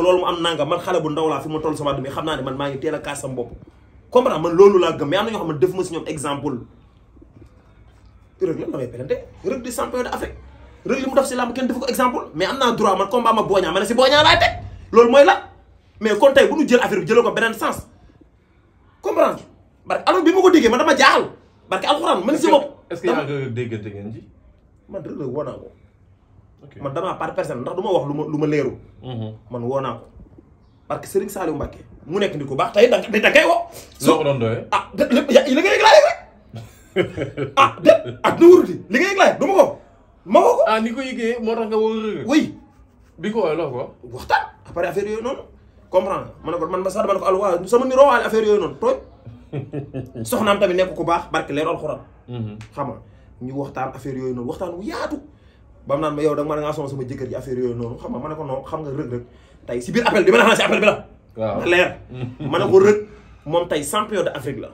loolu mu am nanga man xale bu ndaw laa fi ma toll sama demi xam naa ne man maa ngi teel a kaas sama bopp comprendre man loolu laa gëm mais am na ñoo xam ne def ma si ñoom exemple Reug la may pelante Reug di champion d'Afrique Reug li mu def si làmb kenn defu ko exemple mais am naa droit man combat ma Boña ma ne si Boña laay teg loolu mooy la mais kon tey bu ñu jël affaire bi jëlee ko beneen sens comprendre barke alors bi ma ko déggee man dama jaaxal barke alxuraan man si bopp est-ce que yaa ngi déggante ngeen ji man Reug la woo naa ko man damaa par personne ndax du ma wax lu ma leeru man woo naa ko parce que Serigne Saliou Mbacké mu nekk ni ku baax tey da ngay woo soo ko doon doyee ah lépp li nga yëg laa yëg rek ah déet ak nu wuruti li nga yëg laa yëg du ma ko ma woo ko ah ni ko yëgee moo tax nga woo Reug oui bi ko woowee loo ko waxtaan après affaire yooyu noonu comprendre ma ne ko man sax dama ne ko al waa sama niroo waale affaire yooyu noonu tooy soxnaam tamit nekk ku baax barke leeru alxuraan xam nga ñu waxtaan affaire yooyu noonu waxtaan wu yaatu ba mu naan ma yow da nga ngaa sonn sama jëkkër ji affaire yooyu noonu xam nga ma ne ko non xam nga Reug Reug tey si biir appel bi ma la xanaa si appel bi la waaw leer ma ne ko Reug moom tey champion d'Afrique la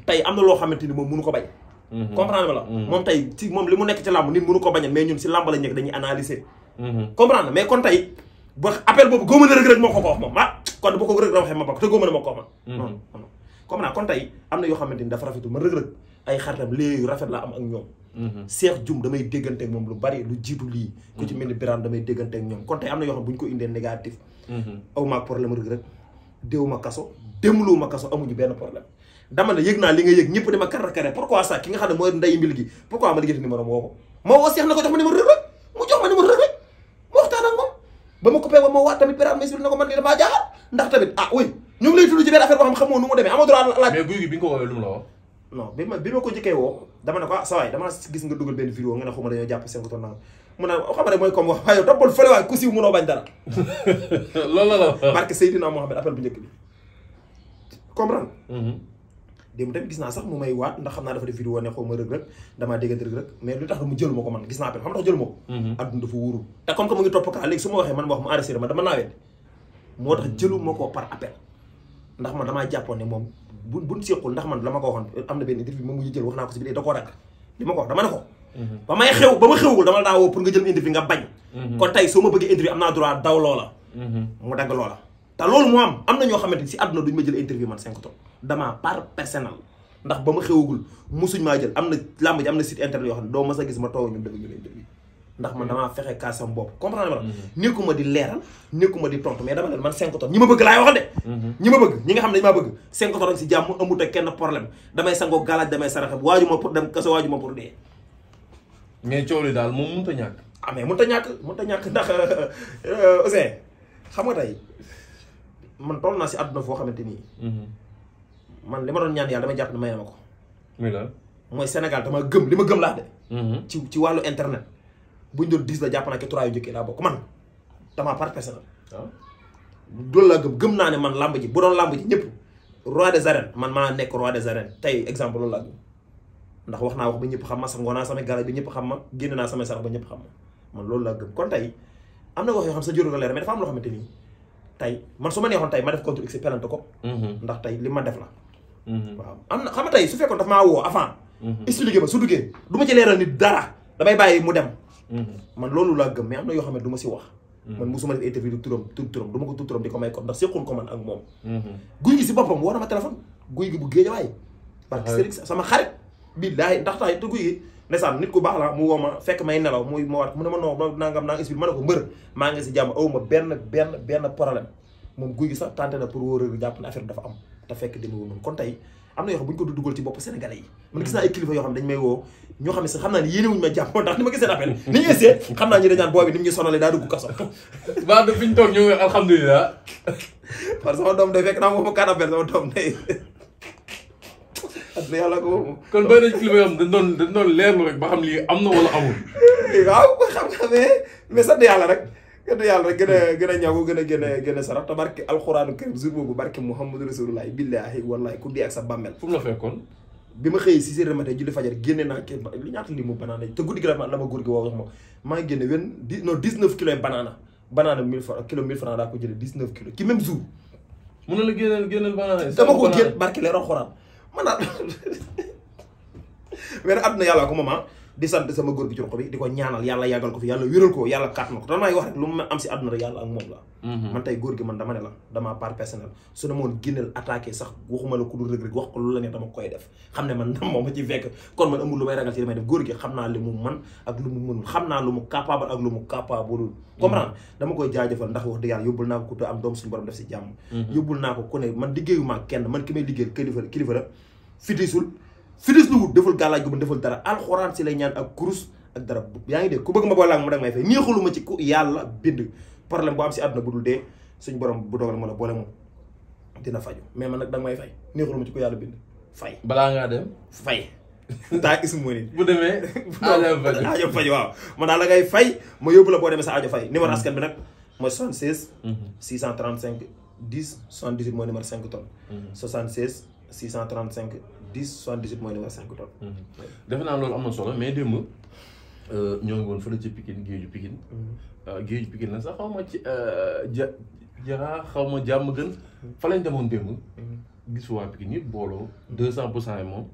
tey am na loo xamante ni moom mënu ko bañ comprendre ba la moom tey ci moom li mu nekk ci làmb nit mënu ko bañal mais ñun si làmb lañ nekk dañuy analyser comprendre mais kon tey ba appel boobu góoma ne Reug Reug moo ko wax moom ah kon bu ko Reug Reug waxee ma bokk te góoma ne moo ko wax ma non non comprendre kon tey am na yoo xamante ni dafa rafetul man Reug Reug ay xaritam léegi rafet la am ak ñoom Cheikh Dioum damay déggante ak moom lu bari lu jiitu lii ku ci mel ni Birane damay déggante ak ñoom kon tey am na yoo xam bu ñu ko indee négatif aw maag problème Reug Reug déewu ma kaso démuloo ma kaso amuñu benn problème dama ne yëg naa li nga yëg ñëpp dama kar pourquoi ça ki nga xam ne mooy nday mbil gi pourquoi ma liggéey numéro woo ko ma woo Cheikh na ko jox ma numéro Reug Reug mu jox ma numéro Reug Reug ma waxtaan ak moom ba ma coupé ba ma waat tamit Birane Messi na ko man lii damaa jaaxal ndax tamit ah oui ñu ngi lay tudd ci benn affaire boo xam xamoo nu mu demee amoo droit laaj mais guy gi bi nga ko woowee lu mu la wax non bi ma ko jëkkee woo dama ne ko ah sa waay dama gis nga dugal benn vidéo nga ne xaw ma dañoo jàpp 5 tonnes nanga mu ne xam nga mooy comme wax waaye yow toppal fële waay ku siiw mënoo bañ dara loolu la barke Seydina Mohamed appel bu njëkk bi comprendre démb tamit gis naa sax mu may waat ndax xam naa dafa def vidéo ne xaw ma Reug Reug damaa déggante Reug Reug mais lu tax mu jël ma ko man gis naa appel xam nga tax jël ma ko adduna dafa wóoru te comme que mu ngi topp kaa léegi su ma waxee man ma wax mu enregistré ma dama naawet moo tax jëlu ma ko par appel ndax man damaa jàppoon ne moom buñ séqul ndax man la ma ko waxoon am na benn interview moom mujj jël wax naa ko si biir da koo rek li ma ko wax dama ne ko ba ma xewugul dama la daa woo pour nga jël interview nga bañ kon tey soo ma bëggee interview am naa droit daw loola mu dagg loola te loolu moo am na ñoo xamante ni si àdduna duñu ma jël interview man 5 tonnes dama par personnel ndax ba ma xewugul musuñ maa jël am na làmb ji am na site internet yoo xam ne doo ma sa gis ma toog ñoom dëgg ñu interview ndax man damaa fexe kaas sama bopp comprendre ma nekkuma di leeral nekkuma di tontu mais dama leen man 5 tonnes ñi ma bëgg laay wax de ñi ma bëgg ñi nga xam ne dañu maa bëgg 5 tonnes si jàmm amut ak kenn problème damay sangoo galaaj damay saraxe waaju ma pour dem kaso waaju ma pour dee mais coow li daal moom mënut a ñàkk ah mais mënut a ñàkk ndax Ousseyn xam nga tey man toll naa si àdduna foo xamante nii man li ma doon ñaan yàlla damay jàpp ne may na ma ko muy lan mooy Sénégal dama gëm li ma gëm laa de ci wàllu internet buñ doon 10 la jàpp naa ke 3 yu njëkkee laa bokk man dama par personnel loolu laa gëm naa ne man làmb ji bu doon làmb ji ñëpp roi des arènes man maa nekk roi des arènes tey exemple loolu laa gëm ndax wax naa wax ba ñëpp xam ma sangoo naa samay garab bi ñëpp xam ma génn naa samay sarax ba ñëpp xam ma man loolu laa gëm kon tey am na wax yoo xam sa juru nga leer mais dafa am loo xamante nii tey man su ma neexoon tey ma def contre x pelante ko ndax tey li ma def la waaw am na xam nga tey su fekkoon daf maa woo avant expliqué ma su duggee du ma ci leeral nit dara damay bàyyi mu dem man loolu laa gëm mais am na yoo xam ne du ma si wax man musuma def interview du turam du ma ko turam di ko may ko ndax sequl ko man ak moom guy gi si boppam woo na ma téléphone guy gi bu Géejawaay parce que Serigne sama xarit billaahi ndax tax te guy gi ndeysaan nit ku baax la mu woo ma fekk may nelaw muy ma waat mu ne ma non nangam naa expliqué ma ne ko mbër maa ngi si jàmm aw ma benn problème moom guy gi sax tenté na pour woo Reug jàpp na affaire dafa am te fekk demeewul noonu kon tey am na yoo xam bu ñu ko du dugal ci bopp sénégalais yi man gis naa ay kilifa yoo xam ne dañ may woo ñoo xam ne sax xam naa ne yéene wuñu ma jàpp ndax ni ma gisee appel ni ñu essayé xam naa ñi dañ naan boobi ni mu ñu sonalee daa dugg kaso ba fi ñu toog ñu ngi alhamdulilah parce que sama doom day fekk naa moom kat appel sama doom day at yàlla ko kon bëri na kilifa yoo xam dañ doon leerlu rek ba xam lii am na wala amul waaw xam nga mais sant yàlla rek gën a ñagu gën a sarax te barke alxuraanu karim jour boobu barke Muhammadu Rasulullah billaahi wallahi ku dee ak sa bàmmeel fu mu la fekkoon bi ma xëyee 6 heures du matin julli fajar génne naa kenn li ñaata li mu banaana te guddi gi la ma góor gi woo wax ma maa ngi génne 19 kilos yi banaana 1000 francs kilo 1000 francs daa ko jëlee 19 kilos ci même jour mun na la génneel banaana dama ko génn barke leer alxuraan man naa mais nag àdduna yàlla ko moment di sant sama góor gi ci roq bi di ko ñaanal yàlla yàggal ko fi yàlla wéral ko yàlla kàttan ko te damay wax rek lu mu am si àdduna rek yàlla ak moom la man tey góor gi man dama ne la dama part personnel su ne moon génneel attaqué sax waxuma la ku dul rëg-rëg wax ko lu la ne dama koy def xam ne man moom ma ci fekk kon man amul lu may ragal ci damay def góor gi xam naa li mu man ak lu mu mënul xam naa lu mu capable ak lu mu capableul comprendre dama koy jaajëfal ndax wax dëgg yàlla yóbbul naa ko ku te am doom suñu borom def si jàmm yóbbul naa ko ku ne man liggéeyu maa kenn man ki may liggéeyal kilifa la fitis lu wut deful gàllaaj gu ma deful dara alxuraan si lay ñaan ak kurus ak dara yaa ngi dégg ku bëgg ma boole ak mu dag may fay neexulu ma ci ku yàlla bind problème bu am si àdduna bu dul dee suñ borom bu dogal ma la boole moom dina faju mais man nag danga may fay neexulu ma ci ku yàlla bind fay balaa ngaa dem fay taa ismu ni bu demee aajo faj waaw man daal la ngay fay ma yóbbu la boo demee sa aajo fay numéro askan bi nag mooy 76 635 10 78 mooy numéro 5 tonnes 76 635 10 78 mooy numéro 5 tonnes defe naa loolu am na solo mais démb ñoo ngi woon fële ci Pikine géeju Pikine géeju Pikine la sax xaw ma ci jaraa xaw ma jàmm gën fa lañ demoon démb gis waa Pikine yëpp booloo 200% yi moom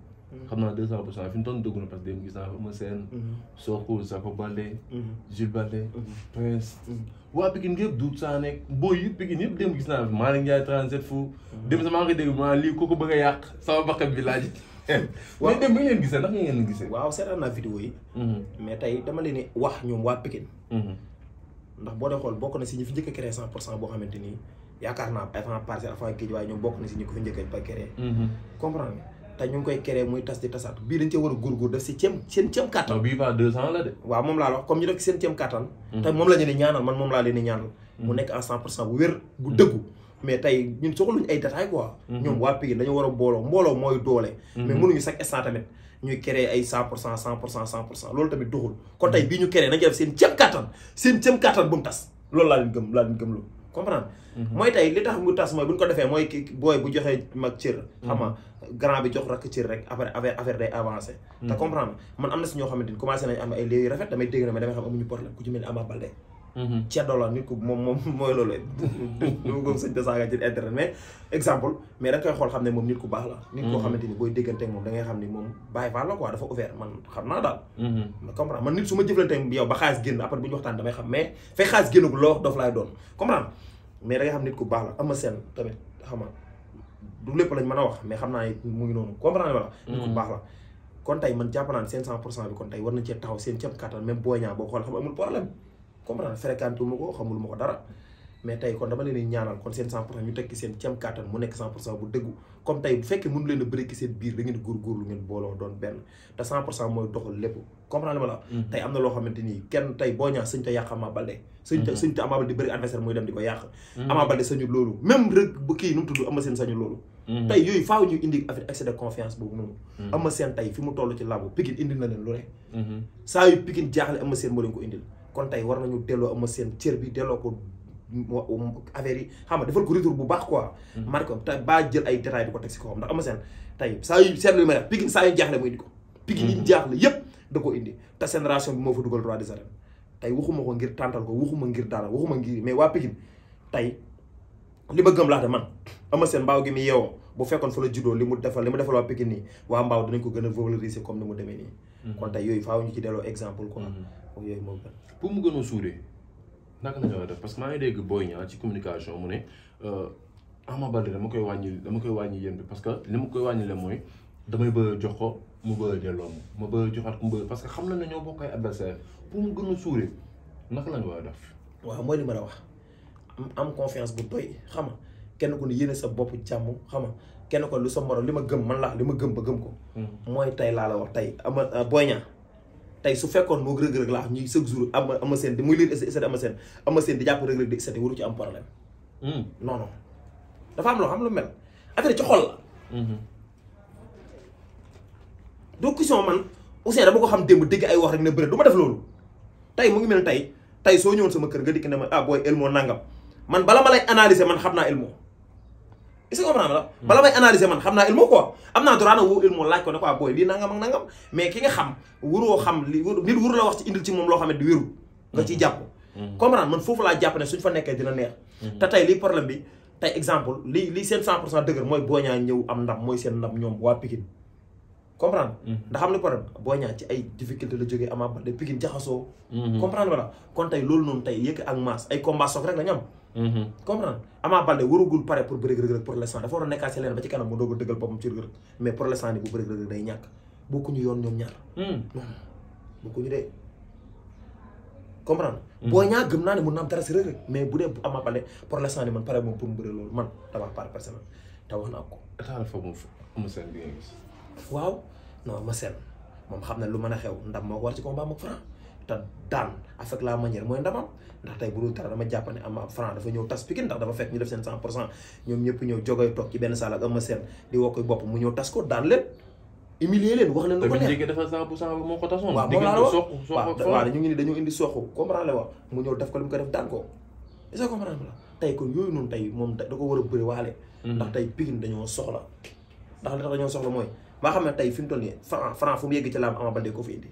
xam naa 200% fi mu toll dëggu na parce que démb gis naa fa ma seen Sokh Sako Baldé Jules Baldé Prince waa Pikine yëpp Doudou Sané booy yëpp Pikine yëpp démb gis naa fi Malick Ndiaye 37 fu démb sama nga dégg ma lii ko bëgg a yàq sama bakkan bi laaj mais démb ngeen gisee ndax ngeen gisee waaw seetaan naa vidéo yi mais tey dama leen di wax ñoom waa Pikine ndax boo dee xool bokk na si ñi fi njëkk a créé 100% boo xamante nii yaakaar naa avant Parcelles avant Guédiawaye ñoom bokk na si ñi ko fi njëkk a créé comprendre nga te ñu ngi koy créé muy tas di tasaat bii dañ cee war a góorgóor def si seen cëm kattan bii pas 200 la de waaw moom laa la wax comme ñu def seen cëm kattan te moom la ñu ne ñaanal man moom laa leen di ñaanal mu nekk en 100% bu wér bu dëggu mais tey ñun soxluñu ay détails quoi ñoom waa Pikine dañoo war a mbooloo mooy doole mais mënuñu chaque instant tamit ñuy créé ay 100% 100% loolu tamit doxul kon tey bii ñu créé nañ def seen cëm kattan bu mu tas loolu laa leen gëm loolu comprendre mooy tey li tax mu tas mooy bu ñu ko defee mooy ki booy bu joxee mag cër xam nga grand bi jox rakk cër rek après affaire day avancé te comprendre man am na si ñoo xamante ni commencé nañ am ay léegi rafet damay dégg na mais damay xam amuñu problème ku ci mel ni Ama Baldé ceddo la nit ku moom mooy loolu dama ko sëñ de saaga ci internet mais exemple mais da nga koy xool xam ne moom nit ku baax la nit koo xamante ni booy déggante ak moom da ngay xam ni moom bàyyi faal la quoi dafa ouvert man xam naa daal ma comprendre man nit su ma jëflante ak yow ba xaalis génn après bu ñu waxtaan damay xam mais fay xaalis génnagul loo wax dof laay doon comprendre mais da ngay xam nit ku baax la am seen tamit xam nga du lépp lañ mën a wax mais xam naa mu ngi noonu comprendre wala nit ku baax la kon tey man jàpp naa ne seen 100% bi kon tey war nañ cee taxaw seen cëm kattan même Boy Niang boo xool xam amul problème comprendre fréquenté wu ma ko xamul ma ko dara mais tey kon dama leen di ñaanal kon seen 100% ñu tekki seen cëm kattan mu nekk 100% bu dëggu comme tey bu fekkee mënu leen a bëri ki seen biir da ngeen di góorgóorlu ngeen booloo doon benn te 100% mooy doxal lépp comprendre ma la tey am na loo xamante nii kenn tey Boy Niang sëñ te yàq Ama Baldé sëñ te Ama Baldé di bëri adversaire muy dem di ko yàq Ama Baldé sañu loolu même rek bu kii nu mu tudd Ama Sène sañu loolu tey yooyu faaw ñu indi affaire excès de confiance boobu noonu Ama Sène tey fi mu toll ci làmb Pikine indil na leen lu ne saa yu Pikine jaaxle Ama Sène moo leen ko indil kon tey war nañu delloo Ama Sène cër bi delloo ko affaire yi xam nga defal ko retour bu baax quoi marqué ko tey baa jël ay détails di ko teg si kawam ndax Ama Sène tey saa yu seetlu yu may def Pikine saa yu jaaxle mu indi ko Pikine yi jaaxle yépp da ko indi te génération bi moo fa dugal roi des arènes tey waxuma ko ngir tàntal ko waxuma ngir dara waxuma ngir mais waa Pikine tey li ma gëm laa de man Ama Sène mbaaw gi mi yeewoo bu fekkoon fa la juddoo li mu defal waa Pikine nii waa mbaaw dinañ ko gën a valoriser comme ni mu demee nii kon tey yooyu faaw ñu ci delloo exemple quoi yooyu moo gën pour mu gën a suuree naka la ñu def parce que maa ngi dégg Boy Niang ci communication mu ne Ama Baldé dama koy wàññi yéen bi parce que li ma koy wàññi leen mooy damay bëgg jox ko mu bëgg delloo ma bëgg joxaat ko mu bëgg parce que xam na ne ñoo bokk ay adversaire pour mu gën a suuree naka la ñu war a def waaw mooy li ma la wax am confiance bu doy xam nga kenn ku ne yéene sa bopp jàmm xam nga kenn ko lu sa morom li ma gëm man la li ma gëm ba gëm ko mooy tey laa la wax tey Boy Niang tey su fekkoon moo rëg-rëg laa ñuy chaque jour Ama Sène di muy liir essai Ama Sène di jàpp rëg-rëg di essai waru ci am problème non non dafa am loo xam lu mel affaire ci xol la do question man Ousseyn dama ko xam démb dégg ay wax rek ne bëre du ma def loolu tey mu ngi mel tey soo ñëwoon sama kër nga dikk ne ma booy Elmo nangam man bala ma lay analyser man xam naa Elmo est-ce que comprendre la bala may analyser man xam naa Elmo quoi am naa droit na woo Elmo laaj ko ne quoi booy lii nangam ak nangam mais ki nga xam wuroo xam li nit wuru la wax ci indil ci moom loo xam ne di wéru nga ciy jàpp comprendre man foofu laa jàpp ne suñ fa nekkee dina neex te tey lii problème bi tey exemple li seen 100% dëgër mooy Boy Niang ñëw am ndam mooy seen ndam ñoom waa Pikine comprendre ndax xam ne problème Boy Niang ci ay difficulté la jógee Ama Baldé Pikine jaxasoo comprendre wala kon tey loolu noonu tey yëkk ak maas ay combat soog rek la ñu am comprendre Ama Baldé warugul pare pour bëri Reug Reug pour l'instant dafa war a nekkaat si leen ba ci kanam mu doog a dëggal boppam ci Reug Reug mais pour l'instant ni bu bëri Reug Reug day ñàkk bokkuñu yoon ñoom ñaar bokkuñu de comprendre Boy Niang gëm naa ne mun na am dara si Reug Reug mais bu dee Ama Baldé pour l'instant ni man pare moom pour mu bëri loolu man dama part personnel te wax naa ko état la foofu Eumeu Sène bi nga gis waaw non ma seen moom xam ne lu mën a xew ndam moo ko war ci combat mook Franc te daan avec la manière mooy ndamam ndax tey bu dul dara dama jàpp ne Ama Franc dafa ñëw tas Pikine ndax dafa fekk ñu def seen 100% ñoom ñëpp ñëw jógee toog ci benn salle ak Eumeu Sène di woo koy bopp mu ñëw tas ko daan leen humilier leen wax leen lu ko neex dafa 100% moo ko tasoon waaw moom laa la wax waaw ñu ngi ni dañoo indi soxu comprendre la wax mu ñëw def ko li mu ko def daan ko est-ce que comprendre la tey kon yooyu noonu tey moom da ko war a bëri waale ndax tey Pikine dañoo soxla ndax li tax dañoo soxla mooy ba xam ne tey fi mu toll nii Franc fu mu yegg ci laam Ama Baldé ko fi indi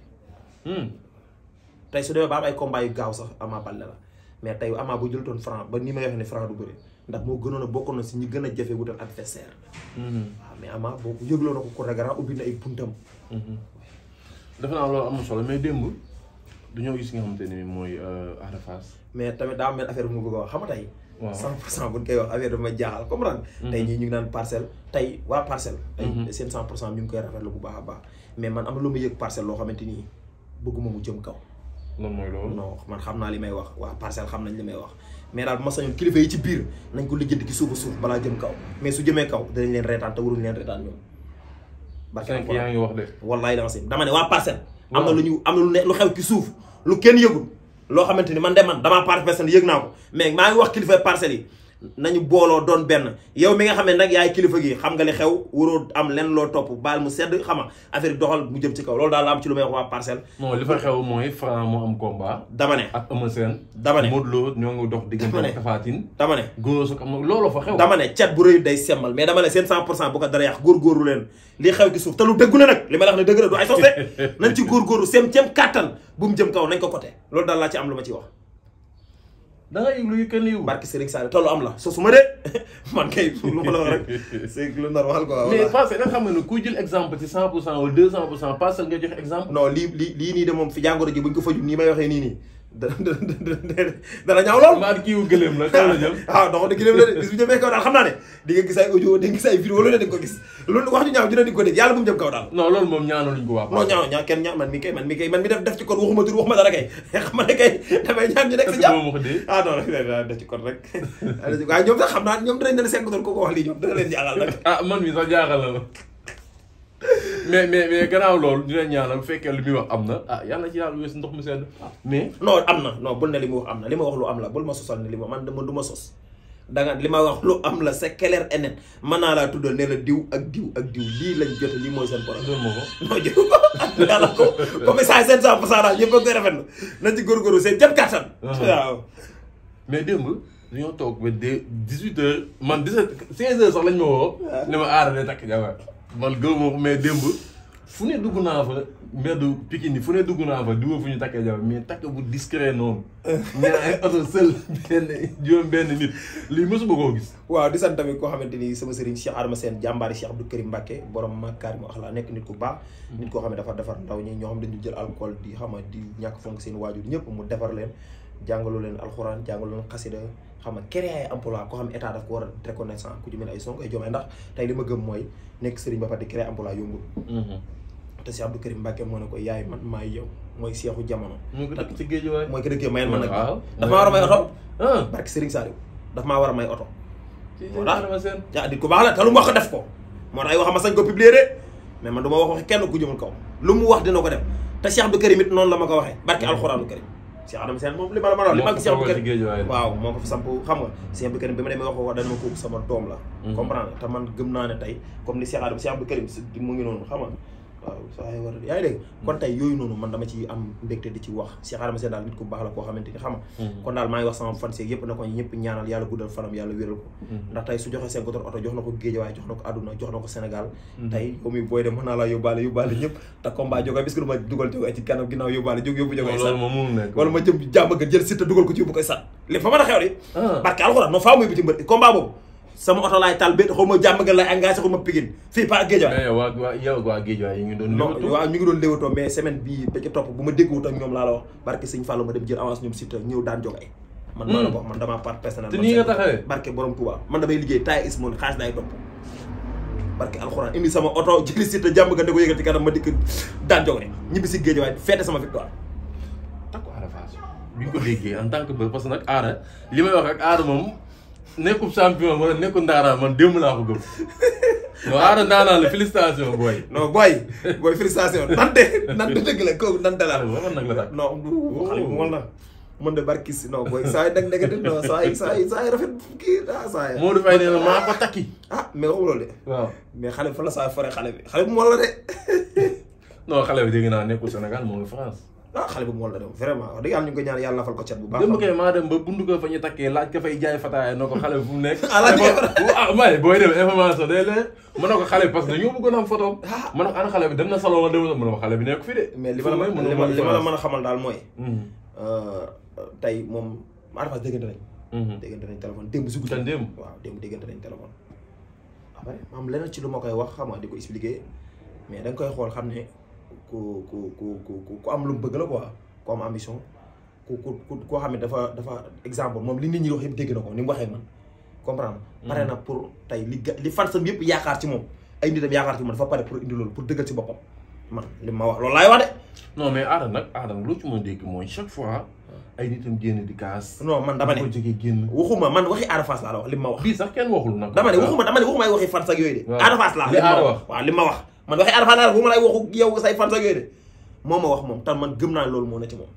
tey su demee ba am ay combat yu gaaw sax Ama Baldé la mais tey Ama bu jëlutoon Franc ba ni may waxee ne Franc du bëri ndax moo gënoon a bokkoon na si ñi gën a jafe wutal adversaire waaw mais Ama boo ko yëgloo na ko ko ragaran ubbi na ay buntam defe naa loolu am na solo mais démb dañoo gis nga xamante ni mooy Ada Fass mais tamit daa mel affaire bu mu bëgg a wax xam nga tey 100% buñ koy wax affaire dama jaaxal comprendre tey ñii ñu ngi naan parcelle tey waa parcelle tey seen 100% ñu ngi koy rafetlu bu baax a baax mais man am na lu ma yëg parcelle loo xamante nii bëgguma mu jëm kaw loolu mooy loolu non man xam naa li may wax waa parcelle xam nañ li may wax mais daal bu ma sañoon kilifa yi ci biir nañ ko lijjanti ci suufu suuf balaa jëm kaw mais su jëmee kaw danañ leen reetaan te waruñ leen reetaan ñoom barke yaa ngi wax de wallaay dama si dama ne waa parcelle am na lu ñu am na lu xew ci suuf lu kenn yëgul loo xamante ni man de man damaa part personne yëg naa ko mais maa ngi wax kilifa parcelles yi nañu booloo doon benn yow mi nga xam ne nag yaay kilifa gi xam nga li xew waroo am len loo topp baal mu sedd xama affaire doxal mu jëm ci kaw loolu daal la am ci lu may wax waa parcelle non li fa xew mooy Franc moo am combat dama ne ak Eumeu Sène dama ne Modou Lo ñoo ngi dox diggante Tapha Tine dama ne góor su am loolu fa xew dama ne cat bu rëy day semmal mais dama ne seen 100% bu ko dara yàq góorgóorlu leen li xew ci suuf te lu dëggu la nag li may wax ne dëgg la du ay sos de nañ ci góorgóorlu seen cem kàttan bu mu jëm kaw nañ ko côté loolu daal laa ci am lu ma ci wax da nga yëg lu kenn yëgu barki Serigne Sall tollu am la so su ma de man kay lu ma la wax rek c'est lu nar waxal quoi mais parce que da nga xam ne kuy jël exemple ci 100% wala 200% parce que nga joxe exemple non lii nii de moom fi jàngoro ji buñ ko faju nii may waxee nii dana ñaaw lool maa kiiwu gëléem la kaw la jëm dox di gëléem la de bis bu jëmee kaw daal xam naa ne di nga gis ay audio di nga gis ay vidéo loolu di nga ko gis loolu wax ñu ñaaw dina di ko dégg yàlla bu mu jëm kaw daal non loolu moom ñaanaluñ ko wax non ñaaw kenn ñaan man mi def ci kon waxuma tur waxuma dara kay xam ne kay damay ñaan ñu nekk si jàmm non def ci kon rek waaye ñoom sax xam naa ñoom dinañ ne seen ko wax lii ñoom dana leen jaaxal nag man mi sax jaaxal na mais gannaaw loolu dina ñaanal bu fekkee li muy wax am na yàlla ci yàlla weesu ndox mu sedd mais non am na non bul ne li mu wax am na li ma wax lu am la bul ma sosal ne li ma man du ma sos danga li ma wax lu am la c'est clair et net mën naa laa tuddal ne la diw ak diw ak diw lii lañ jote lii mooy seen problème ma ko non jël ko yàlla ko comme ça seen 100% daal ñëpp a koy rafetlu nañ ci góorgóorlu seen jëm kàttan waaw mais démb dañoo toog ba 18h man 16h sax lañ ma woo ne ma aara de takk jabar man gëw ma ko mais démb fu ne dugg naa fa mbeddu Pikine fu ne dugg naa fa dugg fu ñu takkee jabar mais takk bu discret noonu ñaa ay oto seul benn nit lii mosuma koo gis waaw di sant tamit koo xamante ni sama sëriñ Cheikh Adama Sène jàmbaari Cheikh Abdou Karim Mbacké borom Makarimu Axlaa nekk nit ku baax nit koo xam ne dafa defar ndaw ñi ñoo xam dañu jël alcool di xama di ñàkk fonk seen waajur ñëpp mu defar leen jàngaloo leen alxuraan jàngaloo leen xasida xam nga créer ay emploi koo xam état daf ko war a reconnaissant ku ci mel ay Sonko ay Diomaye ndax tey li ma gëm mooy nekk sëriñ ba pare di créer emploi yombul te Cheikh Abdou Karim Mbacké moo ne ko yaay man maay yow mooy seexu jamono mu ko dëkk ci géej waay mooy ko dëkkee mayel man nag dafa maa war a may oto barke Serigne Saliou dafa maa war a may oto moo tax dit ko baax la te lu mu wax def ko moo tax ay waxama sañ ko publier de mais man du ma wax kenn ku jëmul kaw lu mu wax dina ko def te Cheikh Abdou Karim it noonu la ma ko waxee barke alxuraanu Karim Cheikh Adama Sène moom li ma la ma li ma Cheikh Abdou Karim waaw moo ko fa samp xam nga Cheikh Abdou Karim bi ma demee wax ko dañ ma kooku sama doom la comprendre te man gëm naa ne tey comme ni Cheikh Abdou Karim mu ngi noonu xam nga waaw saa yi war a yaa ngi dégg kon tey yooyu noonu man dama ci am mbégte di ci wax Cheikh Adama Sène daal nit ku baax la koo xamante ni xam nga kon daal maa ngi wax sama fans yëpp na ko ñëpp ñaanal yàlla guddal fanam yàlla wéral ko ndax tey su joxee seen oto jox na ko Guédiawaye jox na ko àdduna jox na ko Sénégal tey yow mi booy dem mën naa laa yóbbaale ñëpp te combat jógee bis que du ma dugal jógee ci kanam ginnaaw yóbbaale yóbbu jógee sat wala ma jëm jàmm nga jël Siteu dugal ko ci yóbbu koy sat lépp fa mën a xew di barke alxuraan non faa muy bi ci mbër combat boobu sama oto laay taal bétt xaw ma jàmm nga lay engagé xaw ma Pikine fii pas Guédiawaye. mais waa Guédiawaye yi ngi doon léewatoo. waaw ñu ngi doon léewatoo mais semaine bii ba ca topp bu ma dégguwut ak ñoom laa la wax barke Sëñ Fallou ma dem jël avance ñoom Siteu ñëw daan Jogay. man maa la ko wax man damaa part personnel. te nii nga taxawee barke borom Touba man damay liggéey taay is moon xaalis daay topp barke alxuraan indi sama oto jëli Siteu jàmm nga da ko yëgal ci kanam ma dikk daan Jogay ñibbi si Guédiawaye feete sama victoire. takku Ada Fass bi ñu ko déggee en tant que bër parce que nag Ada li may wax ak Ada moom nekkul champion wala nekkul ndaanaan man démb laa ko gëm. non Ada ndaanaan la félicitation booy. non booy félicitation nante dëgg la kooku nante la. man nag la tax non xale bu mool na mën de barki si non booy saa yi dag dagate non saa yi rafet kii saa yi. Modou Faye nee na maa ko takki. ah mais waxu loolu de. waaw mais xale bi fa la saa fare xale bu mool la de. non xale bi dégg naa nekkul Sénégal moo ngi France. ah xale bu mool la de vraiment wax dëgg yàlla ñu ngi ko ñaan yàlla nafal ko cat bu baax. démb kay maa dem ba bundu ko fa ñu takkee laaj ka fay jaay fataaya na ko xale bi fu mu nekk. may booy dem information day leer mën na ko xale bi parce que dañoo bëggoon am photo mën na ko ana xale bi dem na salon la dem mën na ko xale bi nekk fi de. mais li ma la mën a xamal daal mooy tey moom Ada Fass déggante nañ. déggante nañ téléphone démb si guddi. démb waaw démb déggante nañ téléphone. après maam leneen ci lu ma koy wax xam nga di ko expliquer mais da nga koy xool xam ne ku am lu mu bëgg la quoi ku am ambition koo xam ne dafa exemple moom li nit ñi wax yëpp dégg na ko ni mu waxee man comprendre pare na pour tey li fansam yëpp yaakaar ci moom ay nitam yaakaar ci moom dafa pare pour indi loolu pour dëggal ci boppam man li ma wax loolu laay wax de. non mais Ada nag lu ci mën a dégg mooy chaque fois ay nitam génn di kaas. non man dama ne ko jógee génn. waxuma man waxi Ada Fass laa la wax li ma wax. bii sax kenn waxul nag. dama ne waxuma ay waxi fans ak yooyu de. Ada Fass laa li Ada wax waaw li ma wax. man waxi Ada Fass laa waxuma lay waxu yow say fans ak yooyu de moo ma wax moom tam man gëm naa loolu moo na ci moom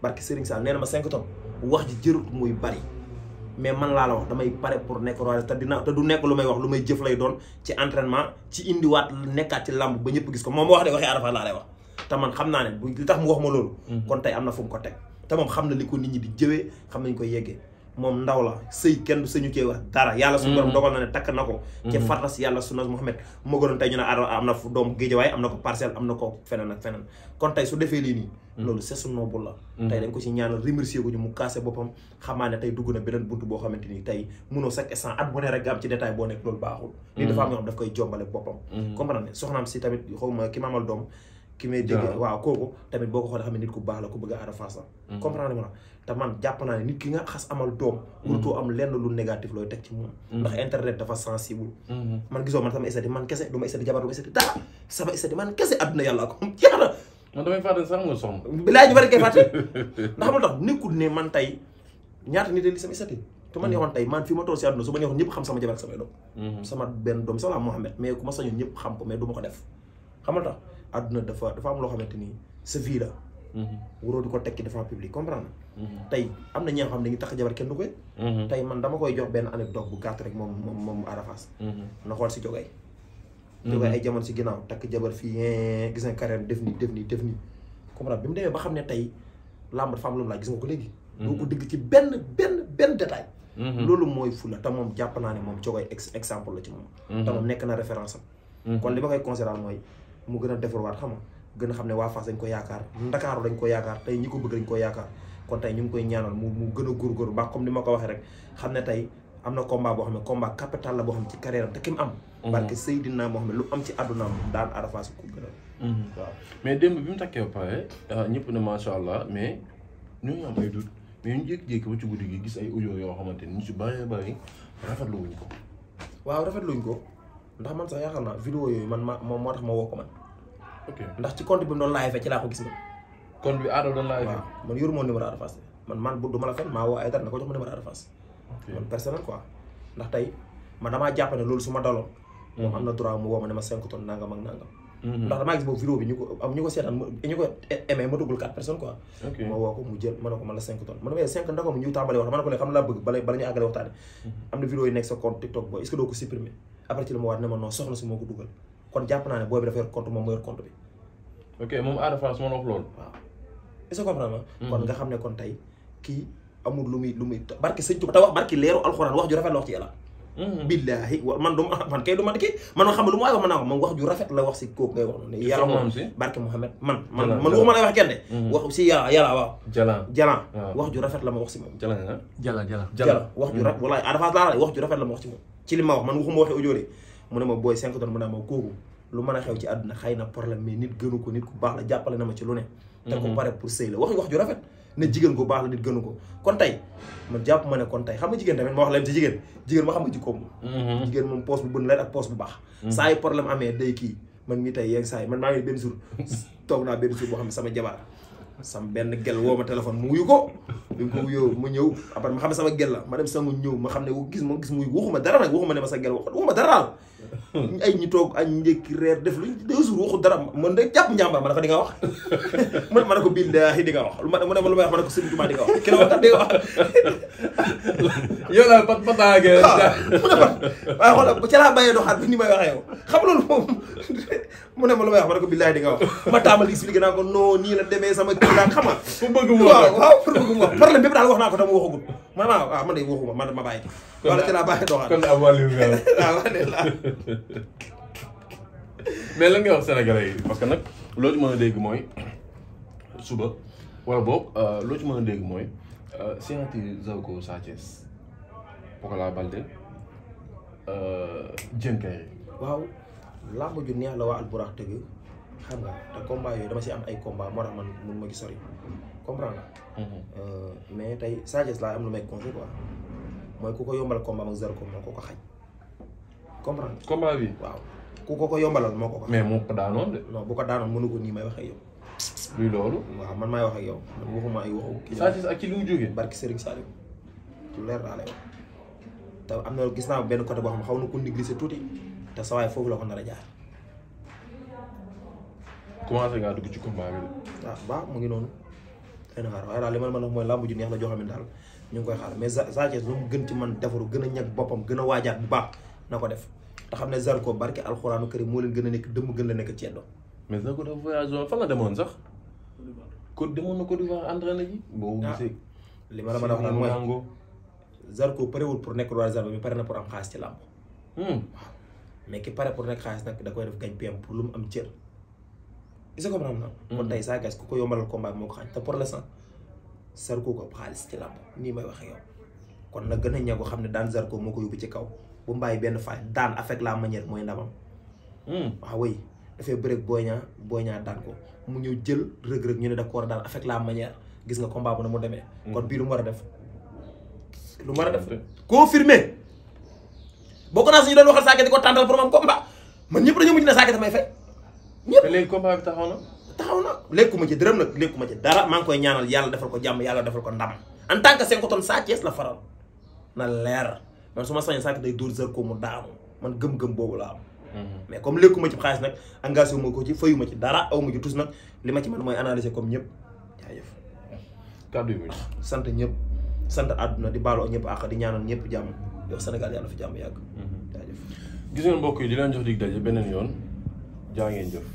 barke Serigne Sall nee na ma 5 tonnes wax ji jërut muy bari mais man laa la wax damay pare pour nekk roi te du nekk lu may wax lu may jëf lay doon ci entraînement ci indiwaat nekkaat ci làmb ba ñëpp gis ko moom ma wax de waxi Ada Fass laa lay wax te man xam naa ne bu li tax mu wax ma loolu kon tey am na fu mu ko teg te moom xam na li ko nit ñi di jëwee xam nañ koy yeggee moom ndaw la sëy kenn du sëñu cee wax dara yàlla suñu borom dogal na ne takk na ko ci fartas yàlla sunnas Muhammad moo gënoon tey ñu ne am na fu doom Guédiawaye am na ko Parcelles am na ko feneen ak feneen kon tey su defee lii nii loolu c'est su noble la tey dañ ko ci ñaanal remercier ko ñu mu kaase boppam xamaa ne tey dugg na beneen buntu boo xamante ni tey mënoo chaque instant at bu ne rek nga am ci détail boo nekk loolu baaxul lii dafa am ñoo xam daf koy jombale boppam comprendre ne soxnaam si tamit xaw ma ki maamal doom ki may dégg waaw kooku tamit boo ko xoolee xam ne nit ku baax la ku bëgg a Ada Fass la comprendre ma te man jàpp naa ne nit ki nga xas amal doom wurtoo am lenn lu négatif looy teg ci moom ndax internet dafa sensible man gisoo man sama estati man kese du ma estati jabar du ma estati dara sama estati man kese adduna yàlla ko jeex na man damay fàtte sax nga soxna bilaa ñu bari koy fàtte ndax ma tax nekkul ne man tey ñaata nit li sama estati te man neexoon tey man fii ma toll si àdduna su ma neexoon ñëpp xam sama jabar ak samay doom sama benn doom sax la Mohamed mais ku ma sañoon ñëpp xam ko mais du ma ko def xam nga tax àdduna dafa am loo xamante ni sa vie la waroo di ko tekki devant public comprendre tey am na ñi nga xam ne ngi tax jabar kenn du koy tey man dama koy jox benn anecdote bu gàtt rek moom Ada Fass na xool si Jogay ay jamono si ginnaaw takk jabar fii gis nga carrière def nii comprendre bi mu demee ba xam ne tey làmb dafa am lu mu laaj gis nga ko léegi doo ko dégg ci benn détail loolu mooy fula te moom jàpp naa ne moom Jogay exemple la ci moom te moom nekk na référence am kon li ma koy considérer mooy mu gën a defarwaat xam nga gën a xam ne waa Fass dañ ko yaakaar Ndakaaru dañ ko yaakaar tey ñi ko bëgg dañ ko yaakaar kon tey ñu ngi koy ñaanal mu gën a góorgóorlu baax comme ni ma ko waxee rek xam ne tey am na combat boo xam ne combat capital la boo xam ne ci carrière am te ki mu am parce que Seydina moo xam ne lu am ci àddunaam daan Ada Fass ko gën a waaw mais démb bi mu takkee ba pare ñëpp ne macha allah mais ñu ngi am ay doute mais ñu jékki-jékki ba ci guddi gi gis ay audio yoo xamante ni ñu si bëree bëri rafetlu wuñ ko waaw rafetluñ ko ndax man sax yaakaar naa vidéo yooyu man moom moo tax ma woo ko man ok ndax ci compte bi mu doon live ci laa ko gis man kon bi Ada doon live waaw man yoru moon numéro Ada Fass man bu du ma la fen maa woo ay dara na ko jox ma numéro Ada Fass man personnel quoi ndax tey man damaa jàpp ne loolu su ma daloon moom am na droit mu woo ma ne ma 5 tonnes nangam ak nangam ndax damaa gis boobu vidéo bi ñu ko seetaan ñu ko aimé ma duggul 4 personnes quoi ma woo ko mu jël ma ne ko man la 5 tonnes ma ne mais 5 ndako mu ñu tàmbalee wax ma ne ko ne xam laa bëgg bala ñu àggale waxtaane am na vidéo yi nekk sa compte TikTok booy est-ce que doo ko supprimer après ci la ma waat ne ma non soxna si moo ko dugal kon jàpp naa ne booy bi dafa yor compte moom mu yor compte bi ok moom Ada Fass moo la wax loolu waaw est-ce que comprendre ma kon nga xam ne kon tey kii amul lu muy barki sëñ Tuba te wax barki leeru alxuraan wax ju rafet la wax ci yàlla billaahi man kay du ma kii man xam lu mu waay wax ma naa ko moom wax ju rafet la wax si kooku ngay wax noonu yàlla moom barke Mouhamed man waxuma lay wax kenn de wax si yàlla waaw jalan wax ju rafet la ma wax si moom jala wax ju rafet walaay Ada Fass laa wax ju rafet la ma wax ci moom ci li ma wax man waxuma waxee audio de mu ne ma booy 5 tonnes mu ne ma kooku lu mën a xew ci àdduna xëy na problème mais nit gënu ko nit ku baax la jàppale na ma ci lu ne te ko pare pour sëy la wax ju rafet ne jigéen ko baax la nit gënu ko kon tey man jàpp ma ne kon tey xam nga jigéen tamit ma wax leen ci jigéen ma xam nga jikkoom jigéen moom poos bu bën la ak poos bu baax saa yi problème amee day kii man mii tey yeeg saa yi man maa ngi benn jour toog naa benn jour boo xam ne sama jabar sama benn gel woo ma téléphone mu wuyu ko bi mu ko wuyoo mu ñëw après ma xam ne sama gel la ma dem sangu ñëw ma xam ne gis mu waxuma dara nag waxuma ne ma sa gel waxuma dara daal ay ñi toog añ njëkki reer def lu 2 jours waxu dara man de jàpp njàmbar ma ne ko di nga wax ma ne ko billaahi di nga wax mu ne ma lu may wax ma ne ko Sëriñ Tuubaa di nga wax ki la wax di nga wax yow daal pataage mu ne ma waaye xoolal ca laa bàyyee doxaat bi ni may waxee yow xam loolu moom mu ne ma lu may wax ma ne ko billaahi di nga wax ma taamal expliqué naa ko non nii la demee sama kii daal xam nga fu bëgg mu wax waaw pour bëgg mu wax problème bépp daal wax naa ko dama waxagul man waaw man de waxuma man ma bàyyi wala ca laa bàyyee doxaat kon am wàllu waaw mais lan ngay wax sénégalais yi parce que nag loo ci mën a dégg mooy suba wala boog loo ci mën a dégg mooy signature Zarko Sa Thiès Pokola Baldé Diène Kaïré waaw làmb ju neex la waa Alburax tëgg xam nga te combat yooyu dama si am ay combat moo tax man mun ma gi sori comprendre mais tey Sa Thiès laa am lu may conseil quoi mooy ku ko yombal combat ak Zarko moo ko xañ comprendre combat bi waaw ku ko yombalal moo ko mais moo ko daanoon de non bu ko daanoon mënu ko nii may wax ak yow luy loolu waaw man maay wax ak yow man waxuma ay waxu kii Sa Thiès ak ci li mu jógee barki Serigne Saliou lu leer daa lay wax te am na gis naa benn côté boo xam ne xaw na ko négliger tuuti te sa waay foofu la ko nar a jaar commencé ngaa dugg ci combat bi de waaw baax mu ngi noonu xëy na xaar waaye daal li ma mën a wax mooy làmb ju neex la joo xam ne daal ñu ngi koy xaar mais Sa Thiès lu mu gën ci man defaru gën a ñag boppam gën a waajaat bu baax na ko def te xam ne Zarko barke alxuraanu karim moo leen gën a nekk dëmm gën la nekk ceddo mais Zarko dafa voyage fan la demoon sax ko demoon na Côte d'Ivoire entraîné ji boo gisee li ma la mën a wax daal mooy Zarko parewul pour nekk roi des arènes bi pare na pour am xaalis ci làmb waaw mais ki pare pour nekk xaalis nag da koy def gañ PM pour lu mu am cër is ko comprendre na kon tey Sa Thiès ku ko yombalal combat bi moo ko xañ te pour l'instant Zarko ko xaalis ci làmb nii may wax yow kon nag gën a ñagu xam ne daan Zarko moo ko yóbbu ci kaw bu mbàyyi benn faay daan avec la manière mooy ndamam waaw oui dafay bëreeg Boy Niang daan ko mu ñëw jël rëg-rëg ñu ne da ko war a daan avec la manière gis nga combat bu na mu demee kon bii lu mu war a def lu mu war a def confirmé boo ko naa suñu doon waxal Sa Thiès di ko tàntal pour am combat man ñëpp dañoo mujj ne Sa Thiès damay fay ñëpp te léegi combat bi taxaw na lekkuma ci dërëm nag lekkuma ci dara maa ngi koy ñaanal yàlla defal ko jàmm yàlla defal ko ndam en tant que 5 tonnes Sa Thiès la faral na leer man su ma sañoon Sa Thiès day dóor Zarko mu daanu man gëm-gëm boobu la am mais comme lekkuma ci xaalis nag engagé wu ma ko ci fayuma ci dara aw ma ci tus nag li ma ci man mooy analyser comme ñëpp jaajëf kàddu yi sant ñëpp sant àdduna di baaloo ñëpp àq di ñaanal ñëpp jàmm yow Sénégal yàlla fi jàmm yàgg jaajëf gis ngeen mbokk yi di leen jox dig daje beneen yoon jaa ngeen jëf